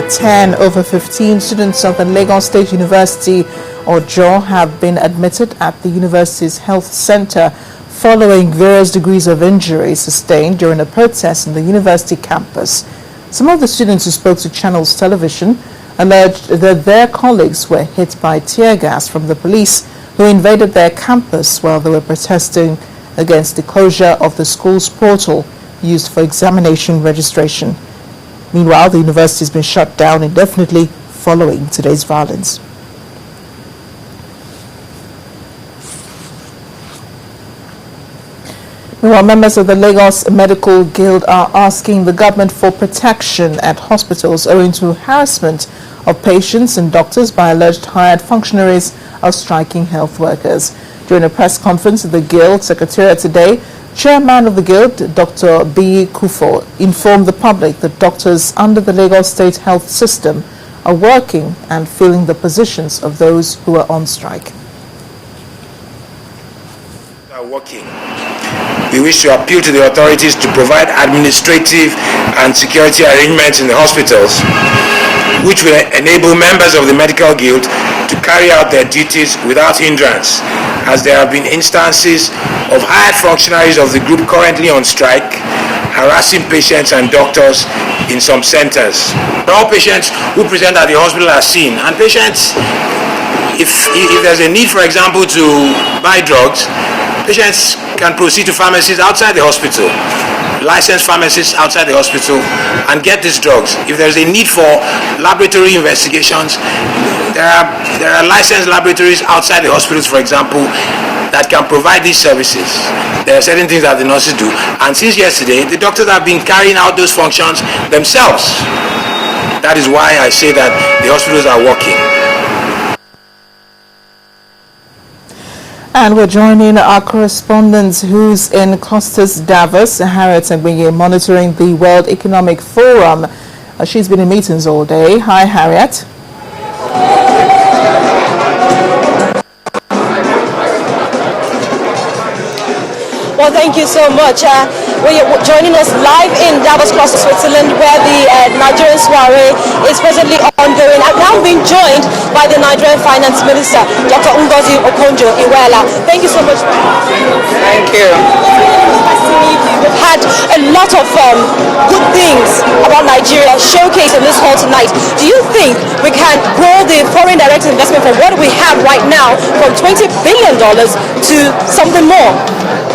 10 over 15 students of the Lagos State University, Ojo, have been admitted at the university's health center following various degrees of injury sustained during a protest in the university campus. Some of the students who spoke to Channels Television alleged that their colleagues were hit by tear gas from the police who invaded their campus while they were protesting against the closure of the school's portal used for examination registration. Meanwhile, the university has been shut down indefinitely following today's violence. Meanwhile, members of the Lagos Medical Guild are asking the government for protection at hospitals owing to harassment of patients and doctors by alleged hired functionaries of striking health workers. During a press conference at the Guild Secretariat today, Chairman of the Guild, Dr. B. Kufo, informed the public that doctors under the Lagos State Health System are working and filling the positions of those who are on strike. We wish to appeal to the authorities to provide administrative and security arrangements in the hospitals, which will enable members of the Medical Guild to carry out their duties without hindrance, as there have been instances of hired functionaries of the group currently on strike harassing patients and doctors in some centers. All patients who present at the hospital are seen, and patients, if there's a need, for example, to buy drugs, patients can proceed to pharmacies outside the hospital, licensed pharmacists outside the hospital, and get these drugs. If there's a need for laboratory investigations, there are licensed laboratories outside the hospitals, for example, that can provide these services. There are certain things that the nurses do, and since yesterday, the doctors have been carrying out those functions themselves. That is why I say that the hospitals are working. And we're joining our correspondent who's in Costas, Davos, Harriet Agbinyi, monitoring the World Economic Forum. She's been in meetings all day. Hi, Harriet. Well, thank you so much. You're joining us live in Davos, Switzerland, where the Nigerian soiree is presently ongoing. I'm now being joined by the Nigerian Finance Minister, Dr. Ngozi Okonjo-Iweala. Thank you so much. Thank you. We've had a lot of good things about Nigeria showcased in this hall tonight. Do you think we can grow the foreign direct investment from what we have right now from $20 billion to something more?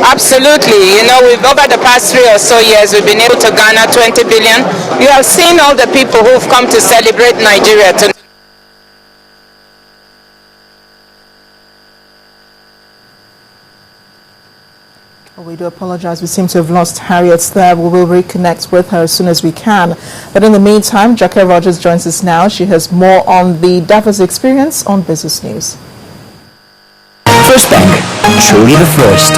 Absolutely. You know, over the past 3 or so years, we've been able to garner 20 billion. You have seen all the people who've come to celebrate Nigeria tonight. We do apologize. We seem to have lost Harriet there. We will reconnect with her as soon as we can. But in the meantime, Jackie Rogers joins us now. She has more on the Davos experience on Business News. First Bank, truly the first.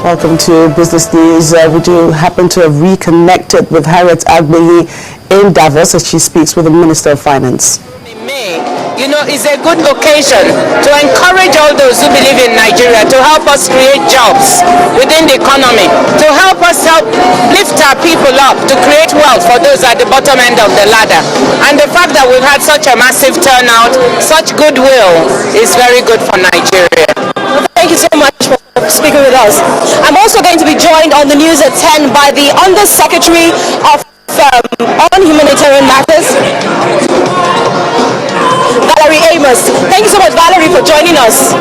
Welcome to Business News. We do happen to have reconnected with Harriet Agbinyi in Davos as she speaks with the Minister of Finance. You know, it's a good occasion to encourage all those who believe in Nigeria to help us create jobs within the economy, to help us lift our people up, to create wealth for those at the bottom end of the ladder. And the fact that we've had such a massive turnout, such goodwill, is very good for Nigeria. Well, thank you so much for speaking with us. I'm also going to be joined on the news at 10 by the Under Secretary of on Humanitarian Matters, Valerie Amos. Thank you so much, Valerie, for joining us.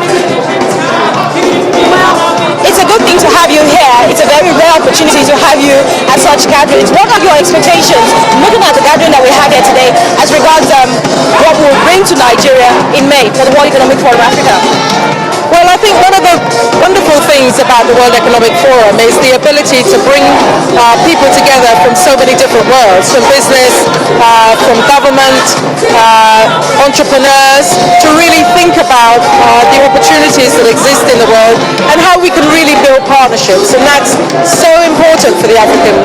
It's a good thing to have you here. It's a very rare opportunity to have you at such gatherings. What are your expectations, looking at the gathering that we have here today, as regards what we'll bring to Nigeria in May for the World Economic Forum Africa? Well, I think one of the wonderful things about the World Economic Forum is the ability to bring people together from so many different worlds, from business, from government, entrepreneurs, to really think about the opportunities opportunities that exist in the world and how we can really build partnerships. And that's so important for the African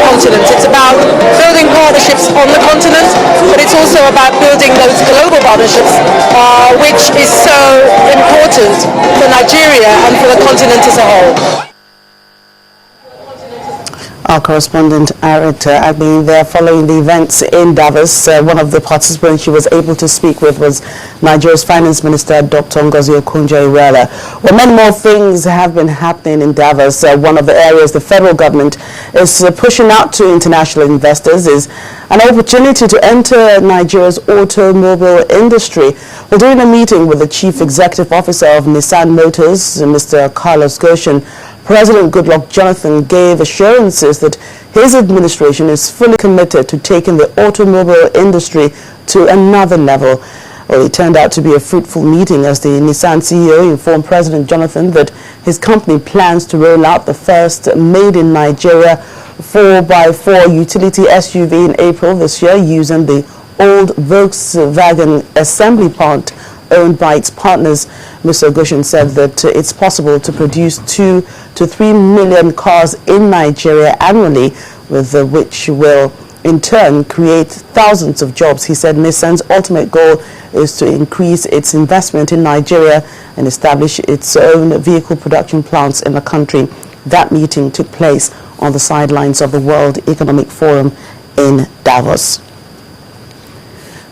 continent. It's about building partnerships on the continent, but it's also about building those global partnerships, which is so important for Nigeria and for the continent as a whole. Our correspondent Arit Agbin there following the events in Davos. One of the participants she was able to speak with was Nigeria's Finance Minister, Dr. Ngozi Okonjo-Iweala. Well, many more things have been happening in Davos. One of the areas the federal government is pushing out to international investors is an opportunity to enter Nigeria's automobile industry. Well, during a meeting with the Chief Executive Officer of Nissan Motors, Mr. Carlos Goshen, President Goodluck Jonathan gave assurances that his administration is fully committed to taking the automobile industry to another level. Well, it turned out to be a fruitful meeting as the Nissan CEO informed President Jonathan that his company plans to roll out the first made in Nigeria 4x4 utility SUV in April this year using the old Volkswagen assembly plant owned by its partners. Mr. Goshen said that it's possible to produce 2 to 3 million cars in Nigeria annually, with which will in turn create thousands of jobs. He said Nissan's ultimate goal is to increase its investment in Nigeria and establish its own vehicle production plants in the country. That meeting took place on the sidelines of the World Economic Forum in Davos.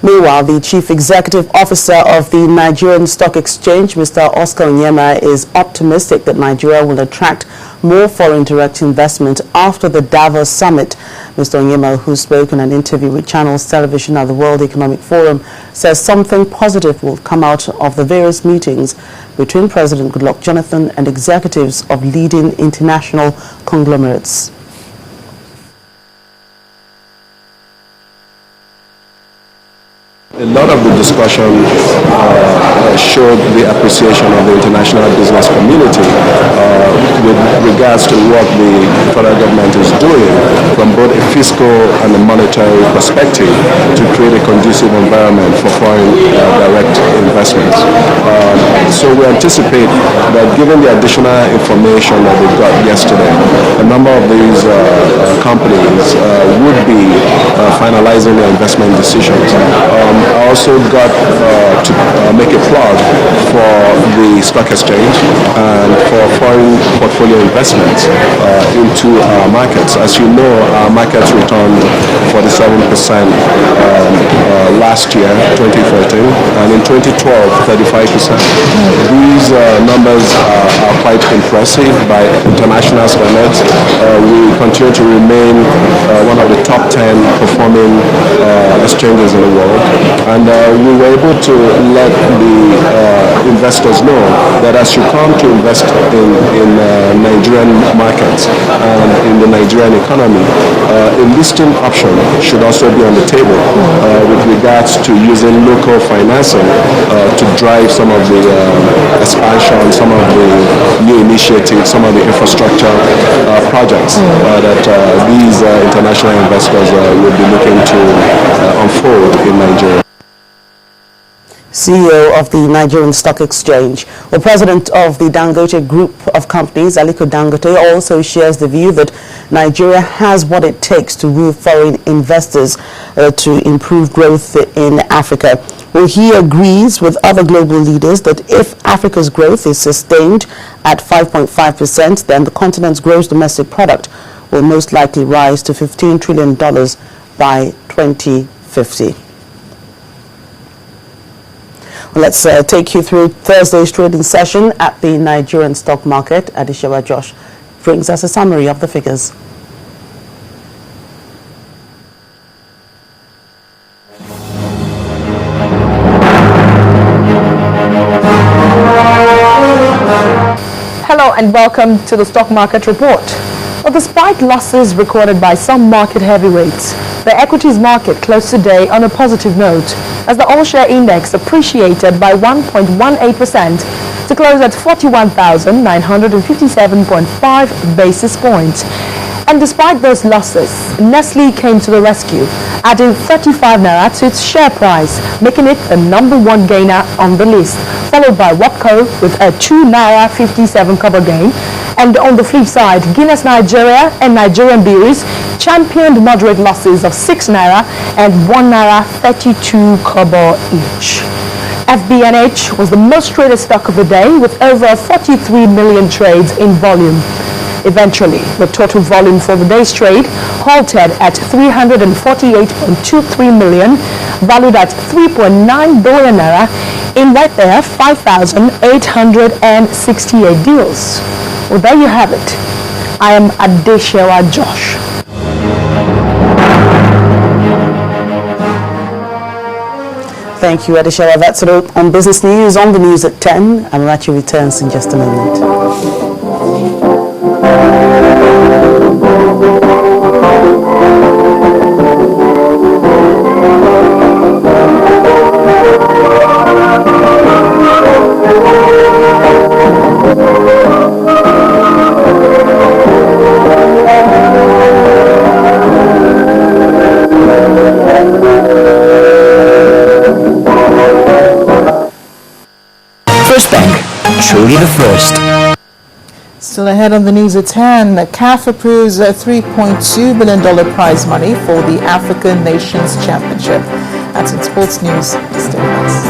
Meanwhile, the Chief Executive Officer of the Nigerian Stock Exchange, Mr. Oscar Onyema, is optimistic that Nigeria will attract more foreign direct investment after the Davos summit. Mr. Onyema, who spoke in an interview with Channels Television at the World Economic Forum, says something positive will come out of the various meetings between President Goodluck Jonathan and executives of leading international conglomerates. A lot of the discussion showed the appreciation of the international business community with regards to what the federal government is doing from both a fiscal and a monetary perspective to create a conducive environment for foreign direct investments. So we anticipate that given the additional information that we got yesterday, a number of these companies would be finalizing their investment decisions. I also got to make a plug for the stock exchange and for foreign portfolio investments into our markets. As you know, our markets returned 47% last year, 2013, and in 2012, 35%. These numbers are quite impressive by international standards. We continue to remain one of the top 10 performing exchanges in the world. And we were able to let the investors know that as you come to invest in Nigerian markets and in the Nigerian economy, a listing option should also be on the table with regards to using local financing to drive some of the expansion, some of the new initiatives, some of the infrastructure projects that these international investors will be looking to unfold in Nigeria. CEO of the Nigerian Stock Exchange. Well, President of the Dangote Group of Companies, Aliko Dangote, also shares the view that Nigeria has what it takes to woo foreign investors to improve growth in Africa. Well, he agrees with other global leaders that if Africa's growth is sustained at 5.5%, then the continent's gross domestic product will most likely rise to $15 trillion by 2050. Let's take you through Thursday's trading session at the Nigerian stock market. Adishewa Josh brings us a summary of the figures. Hello and welcome to the stock market report. Well, despite losses recorded by some market heavyweights, the equities market closed today on a positive note as the all-share index appreciated by 1.18% to close at 41,957.5 basis points. And despite those losses, Nestle came to the rescue, adding 35 naira to its share price, making it the #1 gainer on the list. followed by Wapco with a 2 naira 57 kobo gain. And on the flip side, Guinness Nigeria and Nigerian Breweries championed moderate losses of 6 naira and 1 naira 32 kobo each. FBNH was the most traded stock of the day with over 43 million trades in volume. Eventually, the total volume for the day's trade halted at 348.23 million, valued at 3.9 billion naira, in right there 5,868 deals. Well, there you have it. I am Adeshewa Josh. Thank you, Adeshewa. That's it on business news. On the news at 10. Amarachi returns in just a moment. First Bank, truly the first. Still ahead on the news at 10, CAF approves a $3.2 billion prize money for the African Nations Championship. That's in sports news. Stay with us.